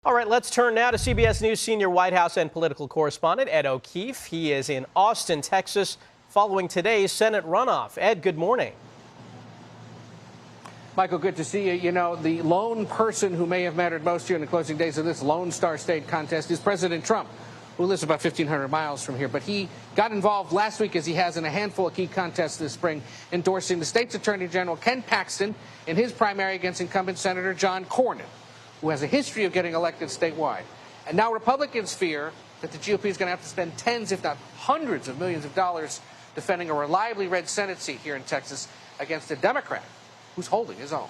All right, let's turn now to CBS News senior White House and political correspondent Ed O'Keefe. He is in Austin, Texas, following today's Senate runoff. Ed, good morning. Michael, good to see you. You know, the lone person who may have mattered most here in the closing days of this Lone Star State contest is President Trump, who lives about 1,500 miles from here. But he got involved last week, as he has in a handful of key contests this spring, endorsing the state's Attorney General Ken Paxton in his primary against incumbent Senator John Cornyn, who has a history of getting elected statewide. And now Republicans fear that the GOP is going to have to spend tens, if not hundreds of millions of dollars defending a reliably red Senate seat here in Texas against a Democrat who's holding his own.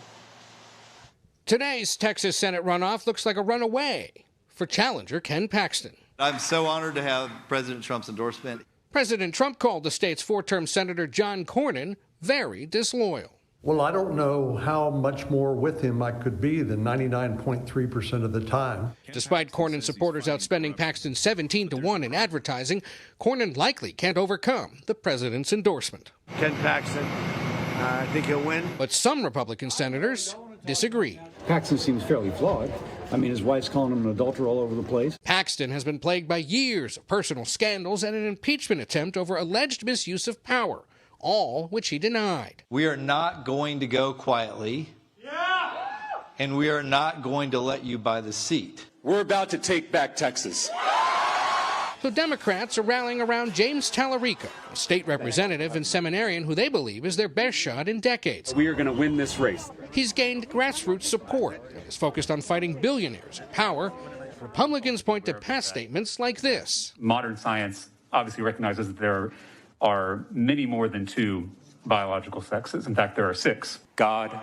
Today's Texas Senate runoff looks like a runaway for challenger Ken Paxton. I'm so honored to have President Trump's endorsement. President Trump called the state's four-term Senator John Cornyn very disloyal. Well, I don't know how much more with him I could be than 99.3% of the time. Despite Cornyn supporters outspending Paxton 17-1 in advertising, Cornyn likely can't overcome the president's endorsement. Ken Paxton, I think he'll win. But some Republican senators disagree. Paxton seems fairly flawed. I mean, his wife's calling him an adulterer all over the place. Paxton has been plagued by years of personal scandals and an impeachment attempt over alleged misuse of power, all which he denied. We are not going to go quietly, and we are not going to let you buy the seat. We're about to take back Texas. So Democrats are rallying around James Tallarico, a state representative and seminarian who they believe is their best shot in decades. We are going to win this race. He's gained grassroots support and is focused on fighting billionaires and power. Republicans point to past statements like this. Modern science obviously recognizes that there are many more than two biological sexes. In fact, there are 6. God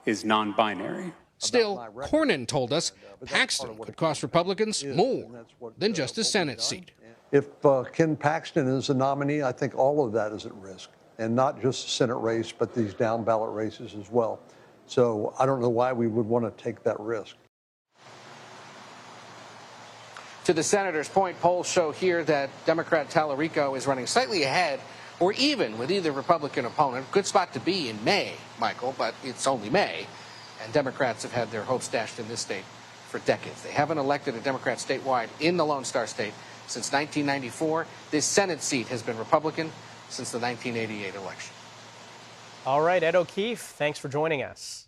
is non-binary. Still, Cornyn told us Paxton could cost Republicans more than just a Senate seat. If Ken Paxton is the nominee, I think all of that is at risk, and not just the Senate race, but these down ballot races as well. So I don't know why we would want to take that risk. To the senator's point, polls show here that Democrat Tallarico is running slightly ahead or even with either Republican opponent. Good spot to be in May, Michael, but it's only May. And Democrats have had their hopes dashed in this state for decades. They haven't elected a Democrat statewide in the Lone Star State since 1994. This Senate seat has been Republican since the 1988 election. All right, Ed O'Keefe, thanks for joining us.